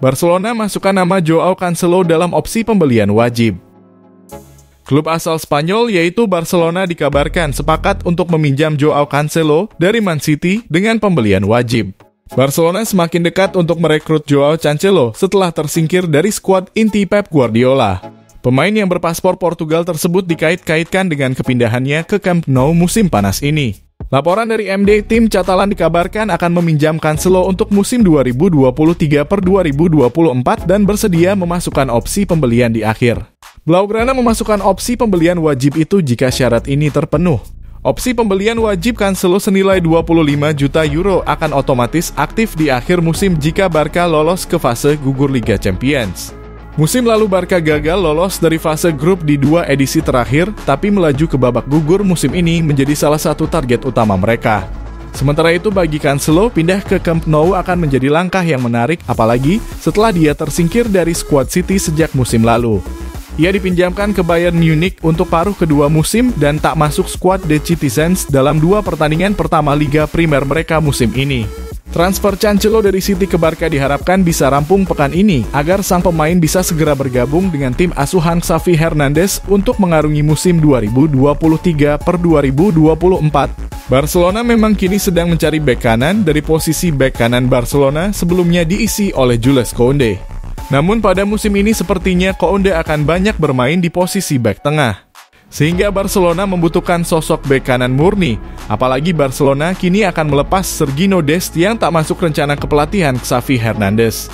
Barcelona masukkan nama Joao Cancelo dalam opsi pembelian wajib. Klub asal Spanyol yaitu Barcelona dikabarkan sepakat untuk meminjam Joao Cancelo dari Man City dengan pembelian wajib. Barcelona semakin dekat untuk merekrut Joao Cancelo setelah tersingkir dari skuad inti Pep Guardiola. Pemain yang berpaspor Portugal tersebut dikait-kaitkan dengan kepindahannya ke Camp Nou musim panas ini. Laporan dari MD, tim Catalan dikabarkan akan meminjam Cancelo untuk musim 2023-2024 dan bersedia memasukkan opsi pembelian di akhir. Blaugrana memasukkan opsi pembelian wajib itu jika syarat ini terpenuh. Opsi pembelian wajib Cancelo senilai 25 juta euro akan otomatis aktif di akhir musim jika Barca lolos ke fase gugur Liga Champions. Musim lalu Barca gagal lolos dari fase grup di 2 edisi terakhir, tapi melaju ke babak gugur musim ini menjadi salah satu target utama mereka. Sementara itu bagi Cancelo, pindah ke Camp Nou akan menjadi langkah yang menarik, apalagi setelah dia tersingkir dari skuad City sejak musim lalu. Ia dipinjamkan ke Bayern Munich untuk paruh kedua musim dan tak masuk skuad The Citizens dalam 2 pertandingan pertama Liga Primer mereka musim ini. Transfer Cancelo dari City ke Barca diharapkan bisa rampung pekan ini agar sang pemain bisa segera bergabung dengan tim asuhan Xavi Hernandez untuk mengarungi musim 2023-2024. Barcelona memang kini sedang mencari bek kanan dari posisi bek kanan Barcelona sebelumnya diisi oleh Jules Koundé. Namun pada musim ini sepertinya Koundé akan banyak bermain di posisi bek tengah. Sehingga Barcelona membutuhkan sosok bek kanan murni, apalagi Barcelona kini akan melepas Sergino Dest yang tak masuk rencana kepelatihan Xavi Hernandez.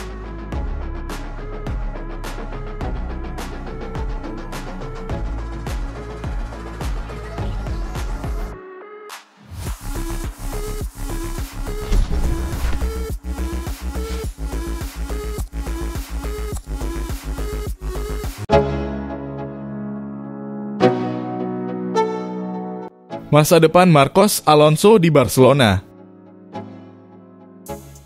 Masa depan Marcos Alonso di Barcelona.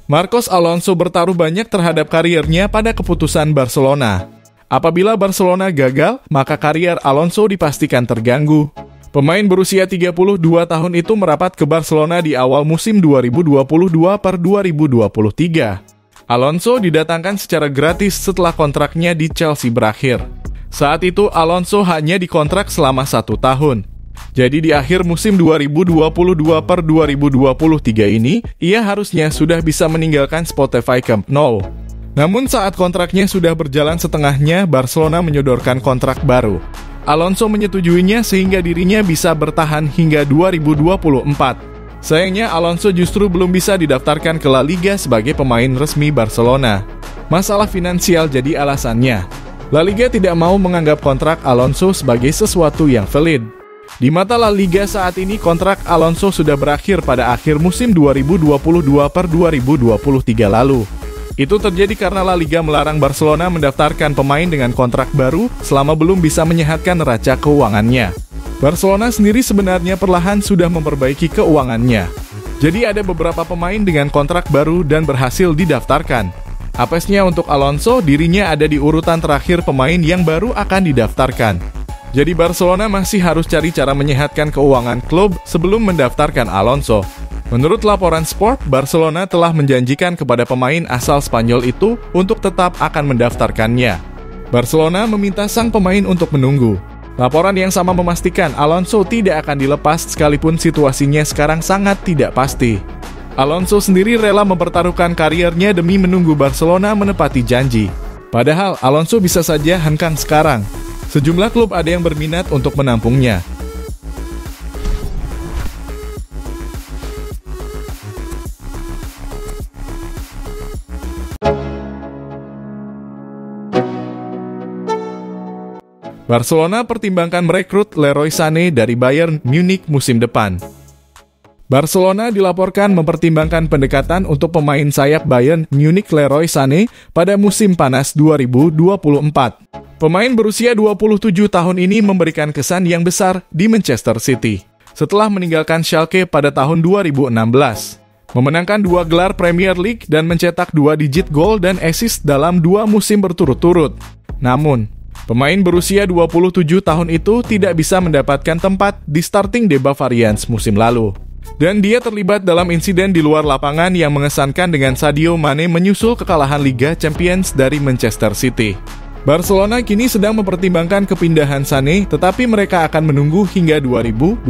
Marcos Alonso bertaruh banyak terhadap kariernya pada keputusan Barcelona. Apabila Barcelona gagal, maka karier Alonso dipastikan terganggu. Pemain berusia 32 tahun itu merapat ke Barcelona di awal musim 2022-2023. Alonso didatangkan secara gratis setelah kontraknya di Chelsea berakhir. Saat itu Alonso hanya dikontrak selama 1 tahun. Jadi di akhir musim 2022-2023 ini, ia harusnya sudah bisa meninggalkan Spotify Camp Nou. Namun saat kontraknya sudah berjalan setengahnya, Barcelona menyodorkan kontrak baru. Alonso menyetujuinya sehingga dirinya bisa bertahan hingga 2024. Sayangnya Alonso justru belum bisa didaftarkan ke La Liga sebagai pemain resmi Barcelona. Masalah finansial jadi alasannya. La Liga tidak mau menganggap kontrak Alonso sebagai sesuatu yang valid. Di mata La Liga saat ini kontrak Alonso sudah berakhir pada akhir musim 2022-2023 lalu. Itu terjadi karena La Liga melarang Barcelona mendaftarkan pemain dengan kontrak baru selama belum bisa menyehatkan neraca keuangannya. Barcelona sendiri sebenarnya perlahan sudah memperbaiki keuangannya. Jadi ada beberapa pemain dengan kontrak baru dan berhasil didaftarkan. Apesnya untuk Alonso, dirinya ada di urutan terakhir pemain yang baru akan didaftarkan. Jadi Barcelona masih harus cari cara menyehatkan keuangan klub sebelum mendaftarkan Alonso. Menurut laporan Sport, Barcelona telah menjanjikan kepada pemain asal Spanyol itu untuk tetap akan mendaftarkannya. Barcelona meminta sang pemain untuk menunggu. Laporan yang sama memastikan Alonso tidak akan dilepas sekalipun situasinya sekarang sangat tidak pasti. Alonso sendiri rela mempertaruhkan kariernya demi menunggu Barcelona menepati janji. Padahal Alonso bisa saja hengkang sekarang. Sejumlah klub ada yang berminat untuk menampungnya. Barcelona pertimbangkan merekrut Leroy Sané dari Bayern Munich musim depan. Barcelona dilaporkan mempertimbangkan pendekatan untuk pemain sayap Bayern Munich Leroy Sané pada musim panas 2024. Pemain berusia 27 tahun ini memberikan kesan yang besar di Manchester City setelah meninggalkan Schalke pada tahun 2016. Memenangkan 2 gelar Premier League dan mencetak 2 digit gol dan assist dalam 2 musim berturut-turut. Namun, pemain berusia 27 tahun itu tidak bisa mendapatkan tempat di starting The Bavarians musim lalu. Dan dia terlibat dalam insiden di luar lapangan yang mengesankan dengan Sadio Mane menyusul kekalahan Liga Champions dari Manchester City. Barcelona kini sedang mempertimbangkan kepindahan Sané, tetapi mereka akan menunggu hingga 2024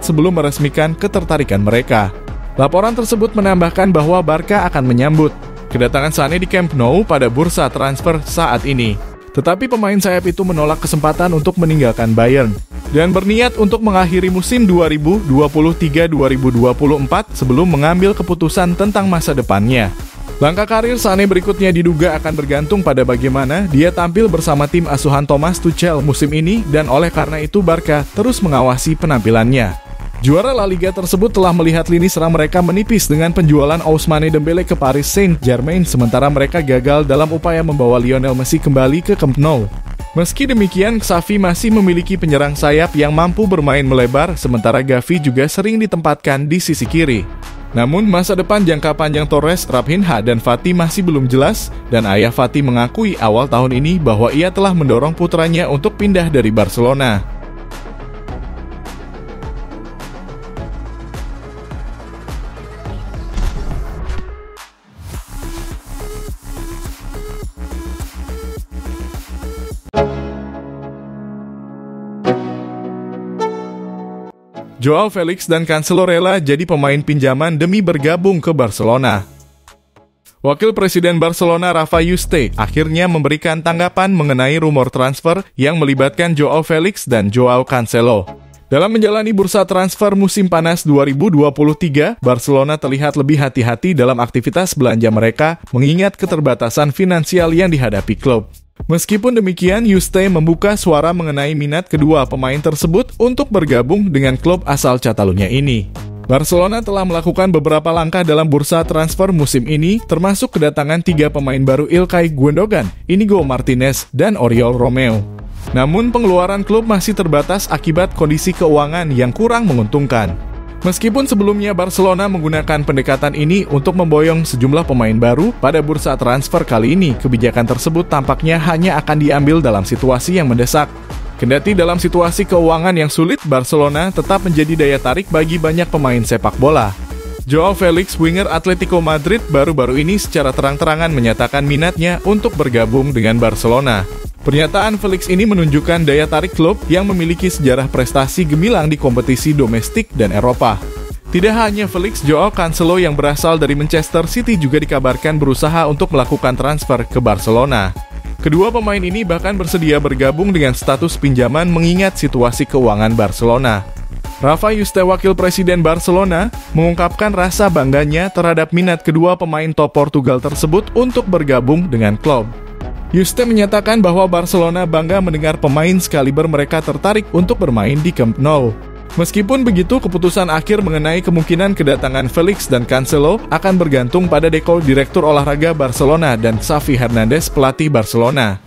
sebelum meresmikan ketertarikan mereka. Laporan tersebut menambahkan bahwa Barca akan menyambut kedatangan Sané di Camp Nou pada bursa transfer saat ini. Tetapi pemain sayap itu menolak kesempatan untuk meninggalkan Bayern dan berniat untuk mengakhiri musim 2023-2024 sebelum mengambil keputusan tentang masa depannya. Langkah karir Sané berikutnya diduga akan bergantung pada bagaimana dia tampil bersama tim asuhan Thomas Tuchel musim ini, dan oleh karena itu Barca terus mengawasi penampilannya. Juara La Liga tersebut telah melihat lini serang mereka menipis dengan penjualan Ousmane Dembele ke Paris Saint-Germain, sementara mereka gagal dalam upaya membawa Lionel Messi kembali ke Camp Nou. Meski demikian, Xavi masih memiliki penyerang sayap yang mampu bermain melebar, sementara Gavi juga sering ditempatkan di sisi kiri. Namun, masa depan jangka panjang Torres, Raphinha, dan Fati masih belum jelas, dan ayah Fati mengakui awal tahun ini bahwa ia telah mendorong putranya untuk pindah dari Barcelona. Joao Felix dan Cancelo rela jadi pemain pinjaman demi bergabung ke Barcelona. Wakil Presiden Barcelona Rafa Yuste akhirnya memberikan tanggapan mengenai rumor transfer yang melibatkan Joao Felix dan Joao Cancelo. Dalam menjalani bursa transfer musim panas 2023, Barcelona terlihat lebih hati-hati dalam aktivitas belanja mereka mengingat keterbatasan finansial yang dihadapi klub. Meskipun demikian, Yuste membuka suara mengenai minat kedua pemain tersebut untuk bergabung dengan klub asal Catalunya ini. Barcelona telah melakukan beberapa langkah dalam bursa transfer musim ini, termasuk kedatangan 3 pemain baru Ilkay Gundogan, Inigo Martinez, dan Oriol Romeu. Namun pengeluaran klub masih terbatas akibat kondisi keuangan yang kurang menguntungkan. Meskipun sebelumnya Barcelona menggunakan pendekatan ini untuk memboyong sejumlah pemain baru, pada bursa transfer kali ini kebijakan tersebut tampaknya hanya akan diambil dalam situasi yang mendesak. Kendati dalam situasi keuangan yang sulit, Barcelona tetap menjadi daya tarik bagi banyak pemain sepak bola. Joao Felix, winger Atletico Madrid, baru-baru ini secara terang-terangan menyatakan minatnya untuk bergabung dengan Barcelona. Pernyataan Felix ini menunjukkan daya tarik klub yang memiliki sejarah prestasi gemilang di kompetisi domestik dan Eropa. Tidak hanya Felix, Joao Cancelo yang berasal dari Manchester City juga dikabarkan berusaha untuk melakukan transfer ke Barcelona. Kedua pemain ini bahkan bersedia bergabung dengan status pinjaman mengingat situasi keuangan Barcelona. Rafa Yuste, wakil presiden Barcelona, mengungkapkan rasa bangganya terhadap minat kedua pemain top Portugal tersebut untuk bergabung dengan klub. Yuste menyatakan bahwa Barcelona bangga mendengar pemain sekaliber mereka tertarik untuk bermain di Camp Nou. Meskipun begitu, keputusan akhir mengenai kemungkinan kedatangan Felix dan Cancelo akan bergantung pada Deco, direktur olahraga Barcelona, dan Xavi Hernandez, pelatih Barcelona.